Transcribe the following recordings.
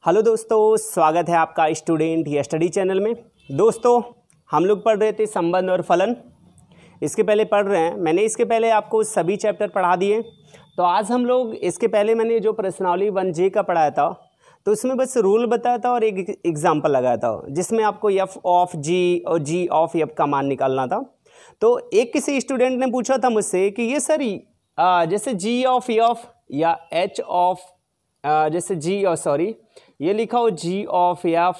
Hello दोस्तों, स्वागत है आपका स्टूडेंट या स्टडी चैनल में। दोस्तों, हम लोग पढ़ रहे थे संबंध और फलन। इसके पहले पढ़ रहे हैं, मैंने इसके पहले आपको सभी चैप्टर पढ़ा दिए। तो आज हम लोग इसके पहले मैंने जो प्रश्नावली 1J का पढ़ाया था, तो उसमें बस रूल बताया था और एक एग्जाम्पल लगाया था जिसमें आपको एफ ऑफ जी और जी ऑफ एफ का मान निकालना था। तो एक किसी स्टूडेंट ने पूछा था मुझसे कि ये सर जैसे जी ऑफ एफ या एच ऑफ जैसे जी और सॉरी ये लिखा हो जी ऑफ एफ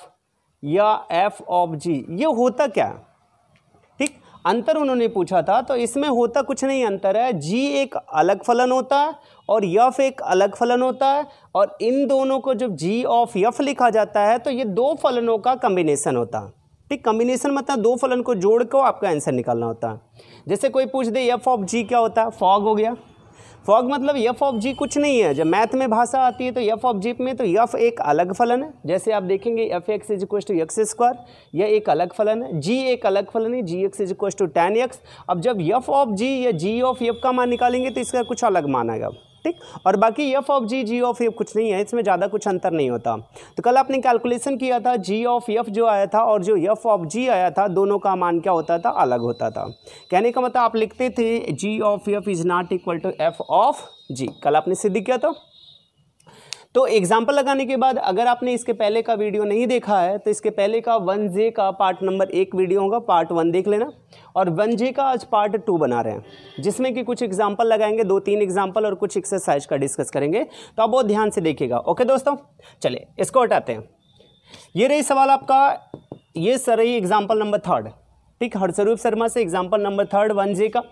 या एफ ऑफ जी, ये होता क्या? ठीक, अंतर उन्होंने पूछा था। तो इसमें होता कुछ नहीं, अंतर है जी एक अलग फलन होता है और यफ एक अलग फलन होता है, और इन दोनों को जब जी ऑफ यफ लिखा जाता है तो ये दो फलनों का कम्बिनेशन होता है। ठीक, कम्बिनेशन मतलब दो फलन को जोड़ कर आपका आंसर निकालना होता है। जैसे कोई पूछ दे एफ ऑफ जी क्या होता है, फॉग हो गया। फॉग मतलब एफ ऑफ जी कुछ नहीं है। जब मैथ में भाषा आती है तो एफ ऑफ जी में तो एफ एक अलग फलन है। जैसे आप देखेंगे f x is equal to x square, यह एक अलग फलन है। जी एक अलग फलन है, g x is equal to tan x। अब जब एफ ऑफ जी या जी ऑफ एफ का मान निकालेंगे तो इसका कुछ अलग मान आएगा। ठीक, और बाकी f of g g of f कुछ नहीं है, इसमें ज़्यादा कुछ अंतर नहीं होता। तो कल आपने कैलकुलेशन किया था, जी ऑफ एफ जो आया था और जो एफ ऑफ जी आया था, दोनों का मान क्या होता था, अलग होता था। कहने का मतलब आप लिखते थे g of f is not equal to f of g. कल आपने सिद्ध किया था। तो एग्जाम्पल लगाने के बाद अगर आपने इसके पहले का वीडियो नहीं देखा है तो इसके पहले का 1J का पार्ट नंबर 1 वीडियो होगा, पार्ट 1 देख लेना। और 1J का आज पार्ट 2 बना रहे हैं जिसमें कि कुछ एग्जाम्पल लगाएंगे, 2-3 एग्जाम्पल और कुछ एक्सरसाइज का डिस्कस करेंगे। तो आप बहुत ध्यान से देखिएगा। ओके दोस्तों, चलिए इसको हटाते हैं। ये रही सवाल आपका, ये सर रही एग्जाम्पल नंबर 3। ठीक, हरस्वरूप शर्मा से एग्जाम्पल नंबर 3 1J का।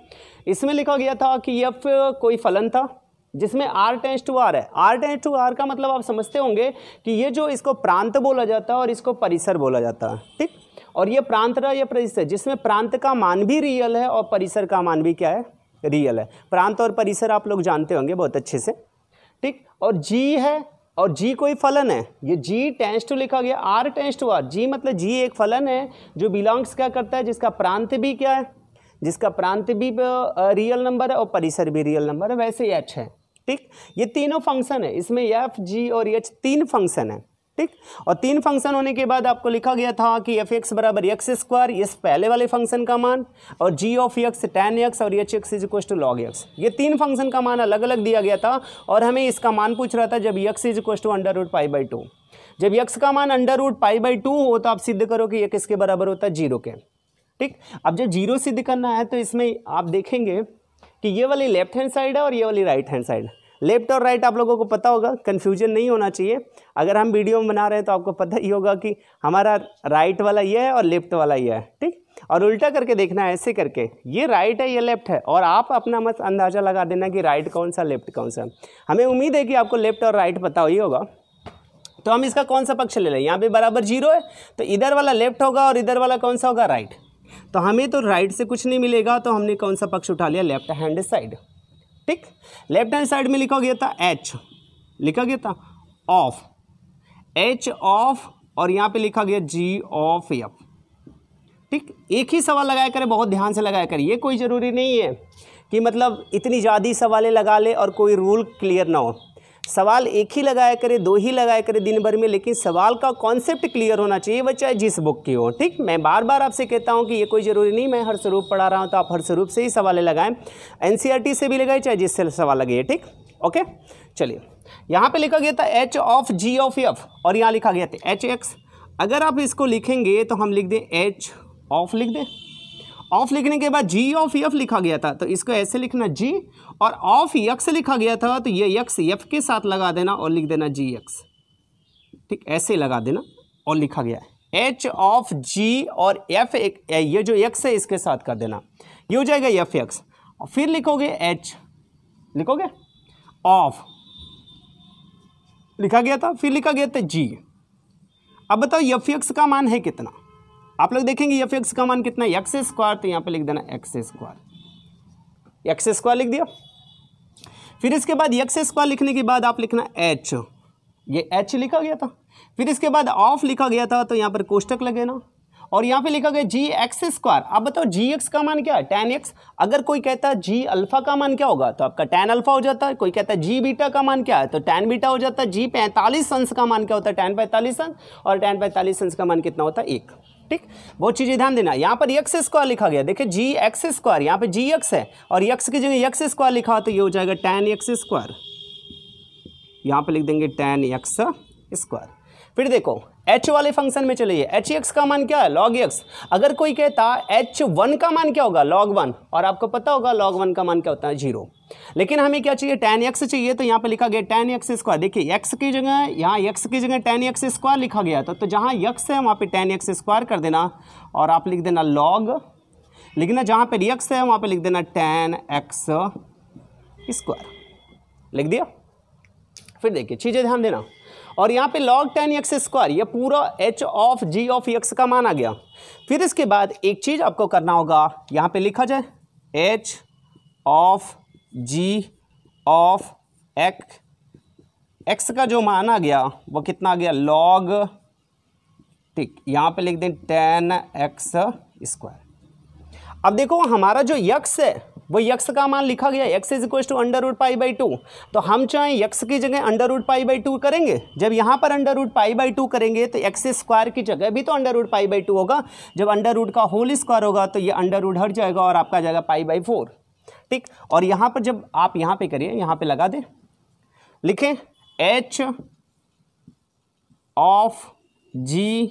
इसमें लिखा गया था कि एफ कोई फलन था जिसमें r टेंस टू r है। r टेंस टू r का मतलब आप समझते होंगे कि ये जो इसको प्रांत बोला जाता है और इसको परिसर बोला जाता है। ठीक, और ये प्रांत रहा, ये परिसर, जिसमें प्रांत का मान भी रियल है और परिसर का मान भी क्या है, रियल है। प्रांत और परिसर आप लोग जानते होंगे बहुत अच्छे से। ठीक, और g है और g कोई फलन है। ये g टेंस टू लिखा गया, r tends to r। g मतलब g एक फलन है जो बिलोंग्स क्या करता है, जिसका प्रांत भी क्या है, जिसका प्रांत भी रियल नंबर है और परिसर भी रियल नंबर है। वैसे h है। ठीक, ये तीनों फंक्शन है, इसमें एफ जी और एच 3 फंक्शन है। ठीक, और 3 फंक्शन होने के बाद आपको लिखा गया था कि एफ एक्स बराबर एक्स स्क्वायर, ये पहले वाले फंक्शन का मान, और g of x tan x और h x is equal to log x. ये 3 फंक्शन का मान अलग अलग दिया गया था और हमें इसका मान पूछ रहा था जब एक्स इज इक्वल टू √π/2। जब एक्स का मान √π/2 हो तो आप सिद्ध करो कि ये किसके बराबर होता है, 0 के। ठीक, अब जब 0 सिद्ध करना है तो इसमें आप देखेंगे कि ये वाली लेफ्ट हैंड साइड है और ये वाली राइट हैंड साइड। लेफ्ट और राइट आप लोगों को पता होगा, कन्फ्यूजन नहीं होना चाहिए। अगर हम वीडियो में बना रहे हैं तो आपको पता ही होगा कि हमारा राइट वाला ये है और लेफ्ट वाला ये है। ठीक, और उल्टा करके देखना है, ऐसे करके, ये राइट है ये लेफ्ट है, और आप अपना मत अंदाज़ा लगा देना कि राइट कौन सा लेफ्ट कौन सा। हमें उम्मीद है कि आपको लेफ्ट और राइट पता ही होगा। तो हम इसका कौन सा पक्ष ले लें, यहाँ पे बराबर 0 है तो इधर वाला लेफ्ट होगा और इधर वाला कौन सा होगा, राइट। तो हमें तो राइट से कुछ नहीं मिलेगा, तो हमने कौन सा पक्ष उठा लिया, लेफ्ट हैंड साइड। ठीक, लेफ्ट हैंड साइड में लिखा गया था एच, लिखा गया था ऑफ, एच ऑफ, और यहाँ पे लिखा गया जी ऑफ एफ। ठीक, एक ही सवाल लगाया करें, बहुत ध्यान से लगाया करें। ये कोई ज़रूरी नहीं है कि मतलब इतनी ज़्यादा सवालें लगा ले और कोई रूल क्लियर ना हो। सवाल एक ही लगाया करे, 2 ही लगाया करे दिन भर में, लेकिन सवाल का कॉन्सेप्ट क्लियर होना चाहिए, वह चाहे जिस बुक की हो। ठीक, मैं बार बार आपसे कहता हूं कि ये कोई ज़रूरी नहीं मैं हर स्वरूप पढ़ा रहा हूं तो आप हर स्वरूप से ही सवाल लगाएं, एनसीईआरटी से भी लगाए चाहे जिससे सवाल लगे। ठीक, ओके, चलिए यहाँ पे लिखा गया था h of g of f और यहाँ लिखा गया था एच एक्स। अगर आप इसको लिखेंगे तो हम लिख दें एच ऑफ, लिख दें ऑफ। लिखने के बाद जी ऑफ एफ लिखा गया था तो इसको ऐसे लिखना जी, और ऑफ एक्स लिखा गया था तो ये एक्स एफ के साथ लगा देना और लिख देना जी एक्स। ठीक, ऐसे लगा देना और लिखा गया है एच ऑफ जी और एफ, एक ये जो एक्स है इसके साथ कर देना, ये हो जाएगा एफ एक्स। और फिर लिखोगे एच, लिखोगे ऑफ, लिखा गया था, फिर लिखा गया था जी। अब बताओ एफ एक्स का मान है कितना, आप लोग देखेंगे एफ एक्स का मान कितना है, एक्स स्क्वायर, तो यहाँ पे लिख देना एक्स स्क्वायर, एक्स स्क्वायर लिख दिया। फिर इसके बाद एक्स स्क्वायर लिखने के बाद आप लिखना एच, ये एच लिखा गया था। फिर इसके बाद ऑफ लिखा गया था तो यहाँ पर कोष्टक लगेना, और यहाँ पे लिखा गया जी एक्स स्क्वायर। अब बताओ जी एक्स का मान क्या है, tan x। अगर कोई कहता है जी अल्फा का मान क्या होगा तो आपका tan अल्फा हो जाता है। कोई कहता है जी बीटा का मान क्या है तो tan बीटा हो जाता है। जी 45 अंश का मान क्या होता है tan 45 अंश, और tan 45 अंश का मान कितना होता है 1। ठीक, बहुत चीज़ें ध्यान देना। यहाँ पर एक्स स्क्वायर लिखा गया, देखिए जी एक्स स्क्वायर, यहाँ पे जी एक्स है और एक्स की जगह एक्स स्क्वायर लिखा हो तो ये हो जाएगा tan एक्स स्क्वायर। यहाँ पे लिख देंगे tan एक्स स्क्वायर। फिर देखो h वाले फंक्शन में चलिए, एच एक्स का मान क्या है log x। अगर कोई कहता h1 का मान क्या होगा log 1, और आपको पता होगा log 1 का मान क्या होता है 0। लेकिन हमें क्या चाहिए tan x चाहिए, तो यहाँ पे लिखा गया tan x स्क्वायर। देखिए x की जगह, यहाँ x की जगह tan x स्क्वायर लिखा गया था, तो जहाँ x है वहाँ पे tan x स्क्वायर कर देना और आप लिख देना log, लिखना जहाँ पे x है वहाँ पे लिख देना tan x स्क्वायर, लिख दिया। फिर देखिए चीज़ें ध्यान देना, और यहाँ पे log tan x स्क्वायर, ये पूरा h of g of x का मान आ गया। फिर इसके बाद एक चीज़ आपको करना होगा, यहाँ पे लिखा जाए h of g of x का जो मान आ गया वो कितना आ गया log, ठीक, यहाँ पे लिख दें tan x स्क्वायर। अब देखो हमारा जो x है वो x का मान लिखा गया x is equal to under root pi by 2, तो हम चाहें x की जगह अंडर रूट पाई बाई 2 करेंगे। जब यहाँ पर अंडर रूट पाई बाई 2 करेंगे तो x स्क्वायर की जगह भी तो अंडर रूट पाई बाई 2 होगा। जब अंडर रूट का होल स्क्वायर होगा तो ये अंडर रूट हट जाएगा और आपका जाएगा पाई बाई 4। ठीक, और यहाँ पर जब आप यहाँ पे करिए, यहाँ पे लगा दें, लिखें h of g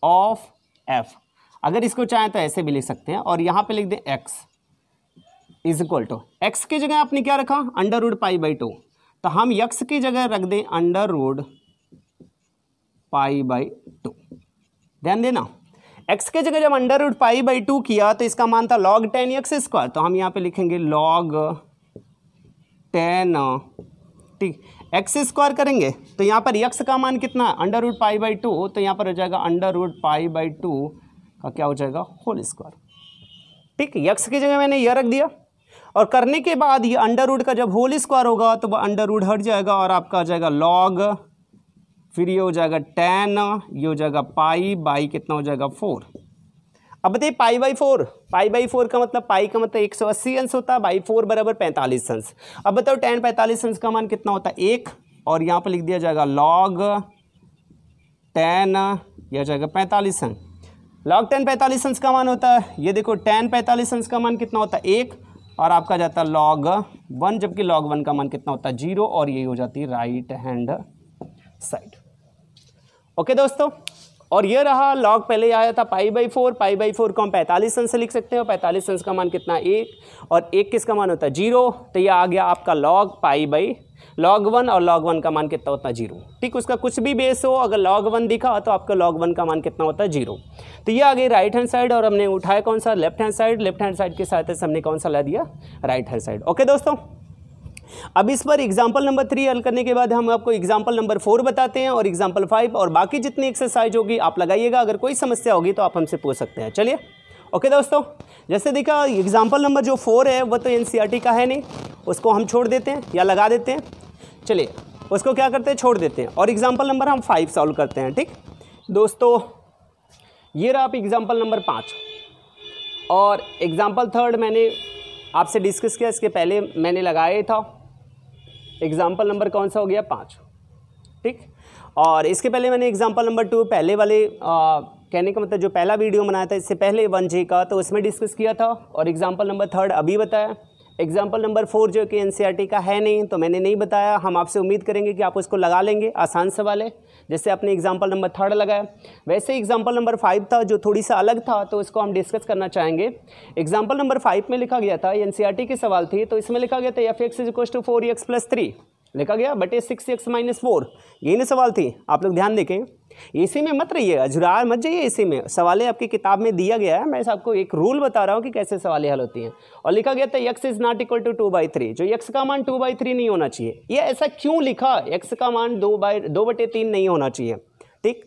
of f। अगर इसको चाहें तो ऐसे भी लिख सकते हैं, और यहाँ पे लिख दें x is equal to, x की जगह आपने क्या रखा अंडर रूट पाई बाई 2, तो हम यक्स की जगह रख दें अंडर रूट पाई बाई 2। ध्यान देना, एक्स की जगह जब अंडर रूट पाई बाई 2 किया तो इसका मान था log tan एक्स स्क्वायर, तो हम यहाँ पे लिखेंगे log tan, ठीक, एक्स स्क्वायर करेंगे तो यहाँ पर यक्स का मान कितना है अंडर रूट पाई बाई 2, तो यहाँ पर हो जाएगा अंडर रूट पाई बाई 2 का क्या हो जाएगा होल स्क्वायर। ठीक, यक्स की जगह मैंने यह रख दिया, और करने के बाद ये अंडर रूट का जब होल स्क्वायर होगा तो वह अंडर रूट हट जाएगा और आपका आ जाएगा log, फिर ये हो जाएगा tan, ये हो जाएगा पाई बाई कितना हो जाएगा 4। अब बताइए पाई बाई 4, पाई बाई 4 का मतलब, पाई का मतलब 180 अंश होता है, बाई 4 बराबर 45 अंश। अब बताओ tan 45 अंश का मान कितना होता है 1, और यहाँ पर लिख दिया जाएगा log tan, यह हो जाएगा 45 अंश। log tan 45 अंश का मान होता है, ये देखो tan 45 अंश का मान कितना होता है 1, और आपका जाता है log 1, जबकि log 1 का मान कितना होता है 0, और ये हो जाती है राइट हैंड साइड। ओके दोस्तों, और ये रहा log, पहले आया था पाई बाई 4, पाई बाई 4 को हम 45 अंश से लिख सकते हैं, और 45 अंश का मान कितना 1, और 1 किसका मान होता है 0, तो ये आ गया आपका log पाई बाई log 1, और log 1 का मान कितना होता है 0। ठीक, उसका कुछ भी बेस हो, अगर log 1 दिखा तो आपका log 1 का मान कितना होता है 0। तो ये आ गई राइट हैंड साइड, और हमने उठाया कौन सा left hand side, left hand side की सहायता से हमने कौन सा ला दिया राइट हैंड साइड। ओके दोस्तों, अब इस पर एग्जाम्पल नंबर 3 हल करने के बाद हम आपको एग्जाम्पल नंबर 4 बताते हैं, और एग्जाम्पल 5 और बाकी जितनी एक्सरसाइज होगी आप लगाइएगा। अगर कोई समस्या होगी तो आप हमसे पूछ सकते हैं। चलिए ओके दोस्तों, जैसे देखा एग्जाम्पल नंबर जो 4 है वो तो एनसीईआरटी का है नहीं, उसको हम छोड़ देते हैं या लगा देते हैं। चलिए उसको क्या करते हैं, छोड़ देते हैं, और एग्जाम्पल नंबर हम 5 सॉल्व करते हैं। ठीक दोस्तों, ये रहा आप एग्जाम्पल नंबर 5, और एग्जाम्पल 3 मैंने आपसे डिस्कस किया, इसके पहले मैंने लगाया था। एग्जाम्पल नंबर कौन सा हो गया 5। ठीक, और इसके पहले मैंने एग्जाम्पल नंबर 2 पहले वाले कहने का मतलब जो पहला वीडियो बनाया था इससे पहले 1J का, तो उसमें डिस्कस किया था, और एग्जाम्पल नंबर 3 अभी बताया। एग्जाम्पल नंबर 4 जो कि एनसीईआरटी का है नहीं, तो मैंने नहीं बताया। हम आपसे उम्मीद करेंगे कि आप उसको लगा लेंगे, आसान सवाल है, जैसे आपने एग्जाम्पल नंबर 3 लगाया। वैसे एग्जाम्पल नंबर 5 था जो थोड़ी सा अलग था, तो इसको हम डिस्कस करना चाहेंगे। एग्जाम्पल नंबर 5 में लिखा गया था, एनसीईआरटी की सवाल थी, तो इसमें लिखा गया था f x is equal to 4x + 3 लिखा गया बटे 6x - 4, यही ना सवाल थी। आप लोग ध्यान देखें, इसी में मत रहिए, अजुरा मत जाइए, इसी में सवालें आपकी किताब में दिया गया है। मैं आपको एक रूल बता रहा हूँ कि कैसे सवालें हल होती हैं। और लिखा गया था x is not equal to 2/3, जो x का मान 2/3 नहीं होना चाहिए। ये ऐसा क्यों लिखा, x का मान 2/3 नहीं होना चाहिए। ठीक,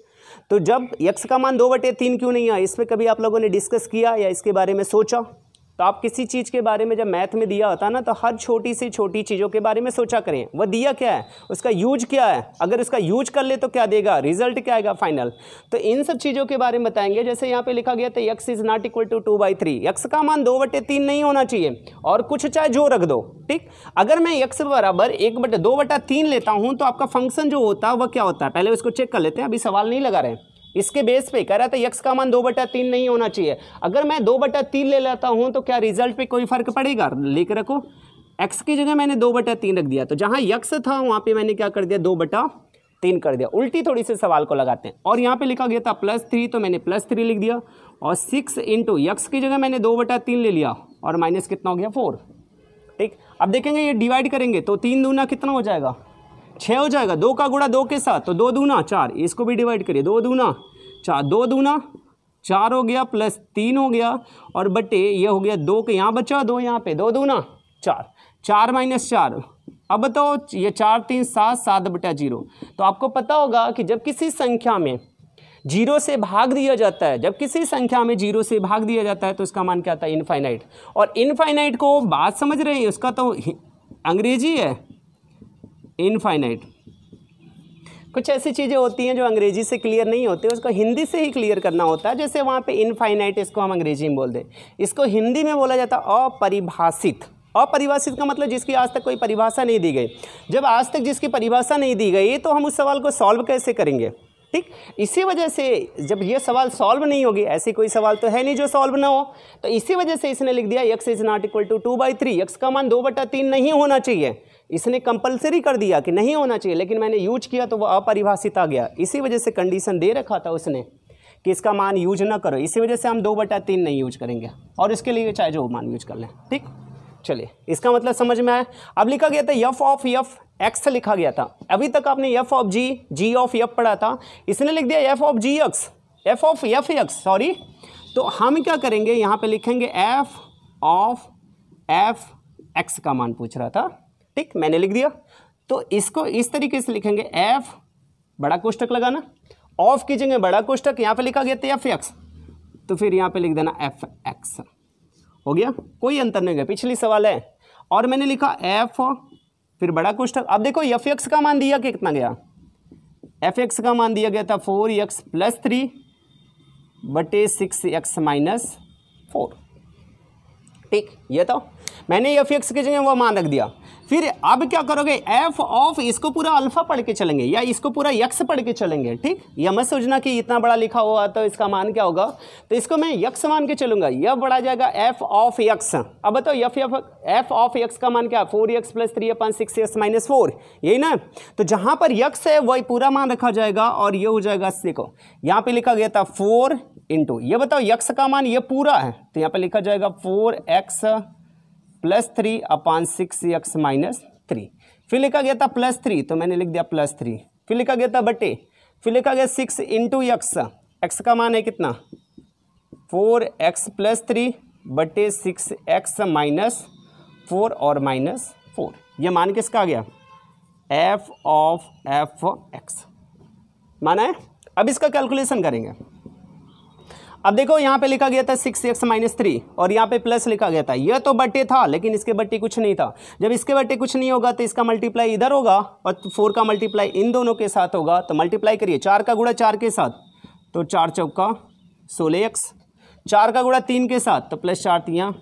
तो जब x का मान 2/3 क्यों नहीं है, इस पर कभी आप लोगों ने डिस्कस किया या इसके बारे में सोचा? तो आप किसी चीज़ के बारे में जब मैथ में दिया होता है ना, तो हर छोटी से छोटी चीज़ों के बारे में सोचा करें, वह दिया क्या है, उसका यूज क्या है, अगर उसका यूज कर ले तो क्या देगा, रिजल्ट क्या आएगा फाइनल। तो इन सब चीज़ों के बारे में बताएंगे। जैसे यहाँ पे लिखा गया था x is not equal to 2/3, x का मान 2/3 नहीं होना चाहिए, और कुछ चाहे जो रख दो, ठीक। अगर मैं x बराबर 2/3 लेता हूँ तो आपका फंक्शन जो होता है वह क्या होता है, पहले उसको चेक कर लेते हैं, अभी सवाल नहीं लगा रहे हैं। इसके बेस पे कह रहा था x का मान 2/3 नहीं होना चाहिए, अगर मैं 2/3 ले लेता हूं तो क्या रिजल्ट पे कोई फर्क पड़ेगा, लेकर रखो। x की जगह मैंने 2/3 रख दिया, तो जहां x था वहां पे मैंने क्या कर दिया, 2/3 कर दिया। उल्टी थोड़ी से सवाल को लगाते हैं, और यहाँ पे लिखा गया था +3, तो मैंने +3 लिख दिया, और 6 इंटू x की जगह मैंने 2/3 ले लिया, और माइनस कितना हो गया 4, ठीक। अब देखेंगे ये डिवाइड करेंगे तो 3 दूना कितना हो जाएगा, 6 हो जाएगा, 2 का गुणा 2 के साथ, तो 2 दूना 4, इसको भी डिवाइड करिए, 2 दूना 4, 2 दूना 4 हो गया, +3 हो गया, और बटे ये हो गया 2 के यहाँ बचा, 2 यहाँ पे, 2 दूना 4, 4 - 4, अब बताओ ये 4 3 7, 7/0। तो आपको पता होगा कि जब किसी संख्या में 0 से भाग दिया जाता है, जब किसी संख्या में 0 से भाग दिया जाता है तो उसका मान क्या आता है, इनफाइनाइट। और इनफाइनाइट को बात समझ रहे हैं, उसका तो अंग्रेजी है इनफाइनाइट। कुछ ऐसी चीज़ें होती हैं जो अंग्रेजी से क्लियर नहीं होती, उसको हिंदी से ही क्लियर करना होता है। जैसे वहाँ पे इनफाइनाइट, इसको हम अंग्रेजी में बोल दें, इसको हिंदी में बोला जाता है अपरिभाषित। अपरिभाषित का मतलब जिसकी आज तक कोई परिभाषा नहीं दी गई। जब आज तक जिसकी परिभाषा नहीं दी गई तो हम उस सवाल को सॉल्व कैसे करेंगे, ठीक। इसी वजह से जब ये सवाल सॉल्व नहीं होगी, ऐसी कोई सवाल तो है नहीं जो सॉल्व ना हो, तो इसी वजह से इसने लिख दिया x is not equal to 2/3, x का मान 2/3 नहीं होना चाहिए। इसने कंपलसरी कर दिया कि नहीं होना चाहिए, लेकिन मैंने यूज किया तो वह अपरिभाषित आ गया। इसी वजह से कंडीशन दे रखा था उसने कि इसका मान यूज ना करो, इसी वजह से हम 2/3 नहीं यूज करेंगे, और इसके लिए चाहे जो मान यूज कर लें, ठीक। चलिए, इसका मतलब समझ में आया। अब लिखा गया था f ऑफ x लिखा गया था, अभी तक आपने f of g of f पढ़ा था, इसने लिख दिया f of gx, f of fx sorry. तो हम क्या करेंगे, यहाँ पे लिखेंगे f ऑफ fx का मान पूछ रहा था, ठीक, मैंने लिख दिया। तो इसको इस तरीके से लिखेंगे, f बड़ा कोष्टक लगाना, ऑफ की जगह बड़ा कोष्टक, यहाँ पे लिखा गया था fx, तो फिर यहाँ पे लिख देना fx, हो गया, कोई अंतर नहीं गया, पिछली सवाल है। और मैंने लिखा f फिर बड़ा कोष्टक। अब देखो fx का मान दिया कि कितना गया, fx का मान दिया गया था 4x + 3 बटे 6x - 4, ठीक। ये तो मैंने fx की जगह वो मान रख दिया। फिर अब क्या करोगे, f ऑफ, इसको पूरा अल्फा पढ़ के चलेंगे या इसको पूरा x पढ़ के चलेंगे, ठीक। यह मत सोचना कि इतना बड़ा लिखा हुआ तो इसका मान क्या होगा, तो इसको मैं x मान के चलूंगा, यह बढ़ा जाएगा f ऑफ x। अब बताओ f ऑफ x का मान क्या, 4x + 3/6x - 4, यही ना। तो जहां पर x है वही पूरा मान रखा जाएगा, और ये हो जाएगा, देखो यहाँ पे लिखा गया था 4 इंटू, ये बताओ x का मान ये पूरा है, तो यहाँ पे लिखा जाएगा 4x + 3/6x - 3। फिर लिखा गया था +3, तो मैंने लिख दिया +3। फिर लिखा गया था बटे, फिर लिखा गया 6 इंटू x का मान है कितना, 4x + 3 बटे 6x - 4 और -4। ये मान किसका आ गया, f ऑफ fx माना है। अब इसका कैलकुलेशन करेंगे। अब देखो यहाँ पे लिखा गया था 6x - 3, और यहाँ पे प्लस लिखा गया था, यह तो बटे था लेकिन इसके बटे कुछ नहीं था। जब इसके बटे कुछ नहीं होगा तो इसका मल्टीप्लाई इधर होगा, और 4 का मल्टीप्लाई इन दोनों के साथ होगा, तो मल्टीप्लाई करिए, 4 का गुणा 4 के साथ, तो 4 चौका 16x, 4 का गुणा 3 के साथ, तो +4 3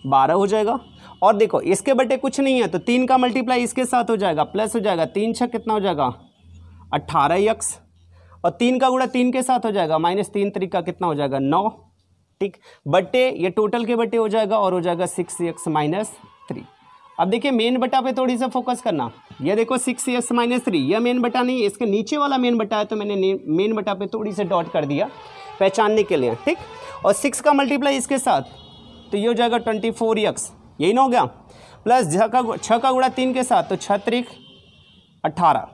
12 हो जाएगा। और देखो इसके बटे कुछ नहीं है, तो 3 का मल्टीप्लाई इसके साथ हो जाएगा, प्लस हो जाएगा, 3 6 कितना हो जाएगा 18x, और 3 का गुणा 3 के साथ हो जाएगा, -3 तरीका कितना हो जाएगा 9, ठीक। बटे ये टोटल के बटे हो जाएगा, और हो जाएगा 6x - 3। अब देखिए मेन बटा पे थोड़ी सा फोकस करना, ये देखो 6x - 3, यह मेन बटा नहीं, इसके नीचे वाला मेन बटा है, तो मैंने मेन बटा पे थोड़ी से डॉट कर दिया पहचानने के लिए, ठीक। और 6 का मल्टीप्लाई इसके साथ, तो ये हो जाएगा 24x, यही ना हो गया, प्लस 6 का गुणा 3 के साथ, तो 6 3 18,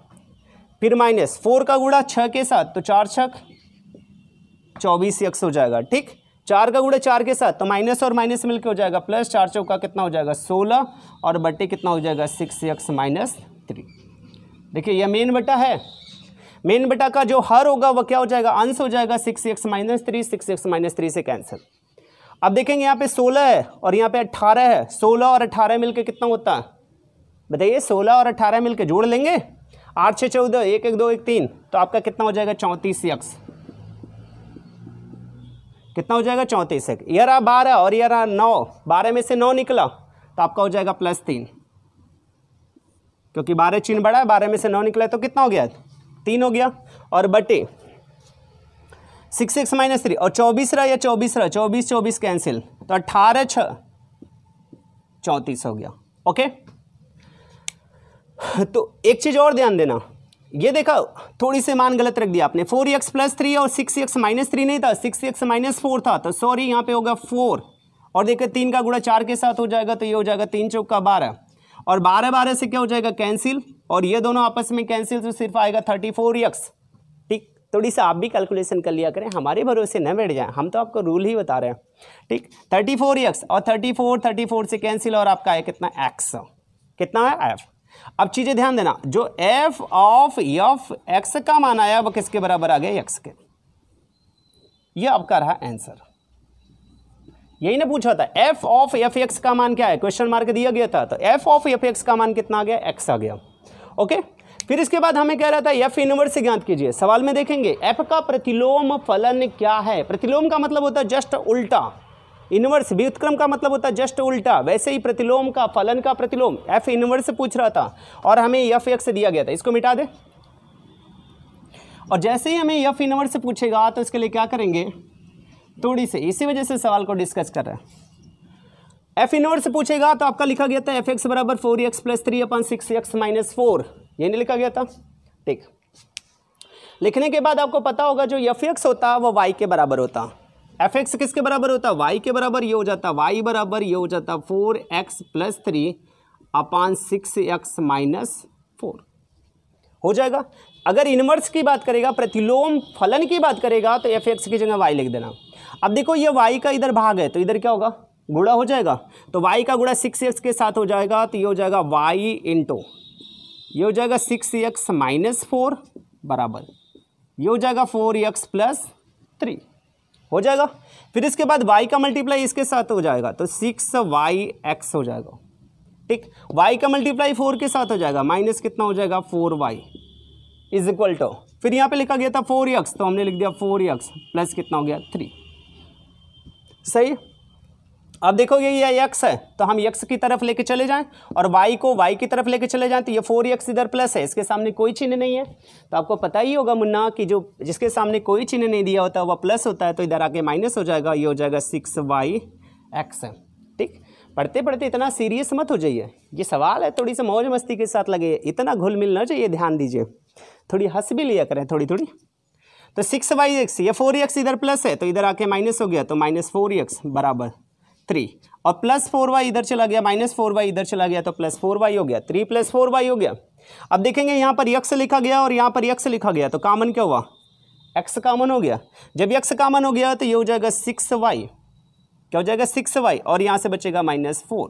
फिर -4 का गुणा 6 के साथ, तो 4 6 24x हो जाएगा, ठीक। 4 का गुणा 4 के साथ, तो माइनस और माइनस मिलकर हो जाएगा प्लस, 4 चौका कितना हो जाएगा 16, और बटे कितना हो जाएगा 6x - 3। देखिए यह मेन बटा है, मेन बटा का जो हर होगा वह क्या हो जाएगा, अंश हो जाएगा 6x - 3, 6x - 3 से कैंसिल। अब देखेंगे यहाँ पे 16 है और यहाँ पे 18 है, 16 और 18 मिलके कितना होता है बताइए? 16 और 18 मिलके जोड़ लेंगे, 8 6 14, 1 1 2 1 3, तो आपका कितना हो जाएगा 34x। कितना हो जाएगा 34x। ये रहा 12 और ये रहा 9, 12 में से 9 निकला तो आपका हो जाएगा +3, क्योंकि 12 चिन्ह बड़ा है, 12 में से 9 निकला तो कितना हो गया 3 हो गया, और बटे 6x - 3 और 24 रहा या 24 रहा, 24 24 कैंसिल, तो 18 6 34 हो गया। ओके, तो एक चीज और ध्यान देना, ये देखा थोड़ी से मान गलत रख दिया आपने, 4x + 3 और 6x - 3 नहीं था, 6x - 4 था, तो सॉरी यहाँ पे होगा 4, और देखिए 3 का गुणा 4 के साथ हो जाएगा, तो ये हो जाएगा 3 चौका 12, और 12 12 से क्या हो जाएगा कैंसिल, और ये दोनों आपस में कैंसिल, तो सिर्फ आएगा 34x। ठीक, थोड़ी सा आप भी कैलकुलेशन कर लिया करें, हमारे भरोसे न बैठ जाए, हम तो आपको रूल ही बता रहे हैं। ठीक, 34x और 34 से कैंसिल, और आपका है कितना x, कितना है f। अब चीजें ध्यान देना, जो f ऑफ x का मान आया वो किसके बराबर आ गया x के, ये आपका रहा आंसर। यही ना पूछा था, f ऑफ f(x) का मान क्या है, क्वेश्चन मार्क दिया गया था, तो f ऑफ f(x) का मान कितना आ गया, x आ गया। ओके, फिर इसके बाद हमें कह रहा था f इनवर्स ज्ञात कीजिए। सवाल में देखेंगे f का प्रतिलोम फलन क्या है। प्रतिलोम का मतलब होता है जस्ट उल्टा, इनवर्स व्युत्क्रम का मतलब होता है जस्ट उल्टा, वैसे ही प्रतिलोम का फलन का प्रतिलोम f इनवर्स से पूछ रहा था, और हमें f(x) दिया गया था, इसको मिटा दे। और जैसे ही हमें f इनवर्स से पूछेगा तो इसके लिए क्या करेंगे, थोड़ी से इसी वजह से सवाल को डिस्कस कर रहे हैं। f इनवर्स से पूछेगा तो आपका लिखा गया था f(x) = 4x + 3/6x - 4, ये नहीं लिखा गया था। ठीक, लिखने के बाद आपको पता होगा जो f(x) होता है वो y के बराबर होता, f(x) किसके बराबर होता है, y के बराबर, ये हो जाता y बराबर ये हो जाता 4x + 3/6x - 4 हो जाएगा। अगर इनवर्स की बात करेगा, प्रतिलोम फलन की बात करेगा, तो f(x) की जगह y लिख देना। अब देखो ये y का इधर भाग है तो इधर क्या होगा, गुणा हो जाएगा, तो y का गुणा 6x के साथ हो जाएगा, तो ये हो जाएगा y इंटू ये हो जाएगा 6x - 4 बराबर ये हो जाएगा 4x + 3 हो जाएगा। फिर इसके बाद y का मल्टीप्लाई इसके साथ हो जाएगा, तो 6yx हो जाएगा। ठीक, y का मल्टीप्लाई 4 के साथ हो जाएगा, माइनस कितना हो जाएगा 4y इज इक्वल टू, फिर यहाँ पे लिखा गया था 4x, तो हमने लिख दिया 4x प्लस कितना हो गया 3। सही, अब देखोगे ये x है तो हम x की तरफ लेके चले जाएं, और y को y की तरफ लेके चले जाएं, तो ये 4x इधर प्लस है, इसके सामने कोई चिन्ह नहीं है, तो आपको पता ही होगा मुन्ना कि जो जिसके सामने कोई चिन्ह नहीं दिया होता वह प्लस होता है, तो इधर आके माइनस हो जाएगा, ये हो जाएगा 6yx है। ठीक, पढ़ते पढ़ते इतना सीरियस मत हो जाइए, ये सवाल है, थोड़ी सी मौज मस्ती के साथ लगे, इतना घुल मिल ना चाहिए, ध्यान दीजिए, थोड़ी हंस भी लिया करें थोड़ी थोड़ी। तो 6yx, ये 4x इधर प्लस है तो इधर आके माइनस हो गया, तो -4x बराबर 3, और +4y इधर चला गया, -4y इधर चला गया, तो +4y हो गया, 3 + 4y हो गया। अब देखेंगे यहाँ पर x लिखा गया और यहाँ पर x लिखा गया, तो कॉमन क्या हुआ, x कॉमन हो गया। जब x कॉमन हो गया तो ये हो जाएगा 6y, क्या हो जाएगा 6y, और यहाँ से बचेगा -4,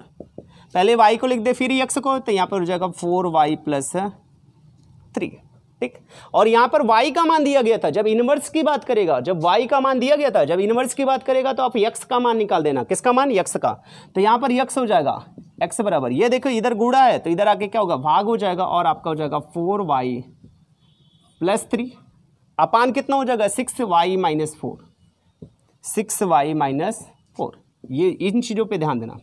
पहले y को लिख दे फिर x को, तो यहाँ पर हो जाएगा 4y + 3। ठीक, और यहाँ पर y का मान दिया गया था, जब इनवर्स की बात करेगा, जब y का मान दिया गया था, जब इनवर्स की बात करेगा तो आप x का मान निकाल देना, किसका मान, x का, तो यहाँ पर x हो जाएगा x बराबर, ये देखो इधर गुणा है तो इधर आके क्या होगा, भाग हो जाएगा, और आपका हो जाएगा 4y + 3 अपान कितना हो जाएगा 6y - 4, 6y - 4। ये इन चीज़ों पे ध्यान देना।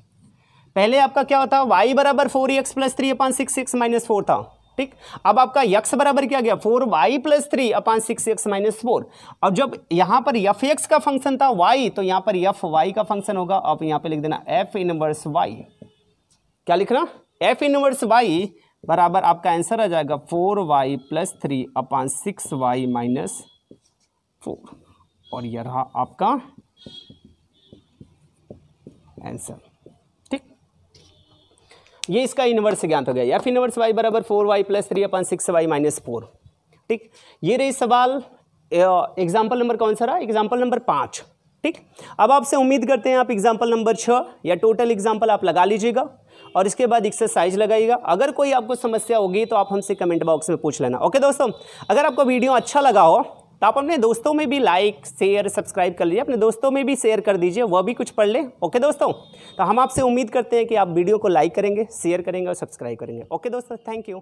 पहले आपका क्या होता, y बराबर 4x + 3/6x - 4 था। ठीक, अब आपका x बराबर क्या गया, 4y + 3/6x - 4। अब जब यहाँ पर f(x) का फंक्शन था y, तो यहाँ पर fy का फंक्शन होगा। अब यहाँ पे लिख देना f इनवर्स y, क्या लिखना, f इनवर्स y बराबर आपका आंसर आ जाएगा 4y + 3/6y - 4, और यह रहा आपका आंसर। ठीक, ये इसका इनवर्स ज्ञात हो गया, f इनवर्स y बराबर 4y + 3/6y - 4। ठीक, ये रही सवाल, एग्जाम्पल नंबर कौन सा रहा, एग्जाम्पल नंबर 5। ठीक, अब आपसे उम्मीद करते हैं आप एग्जाम्पल नंबर 6 या टोटल एग्जाम्पल आप लगा लीजिएगा, और इसके बाद एक्सरसाइज लगाइएगा। अगर कोई आपको समस्या होगी तो आप हमसे कमेंट बॉक्स में पूछ लेना। ओके दोस्तों, अगर आपको वीडियो अच्छा लगा हो तो आप अपने दोस्तों में भी लाइक शेयर सब्सक्राइब कर लीजिए, अपने दोस्तों में भी शेयर कर दीजिए, वह भी कुछ पढ़ ले। ओके दोस्तों, तो हम आपसे उम्मीद करते हैं कि आप वीडियो को लाइक करेंगे, शेयर करेंगे और सब्सक्राइब करेंगे। ओके दोस्तों, थैंक यू।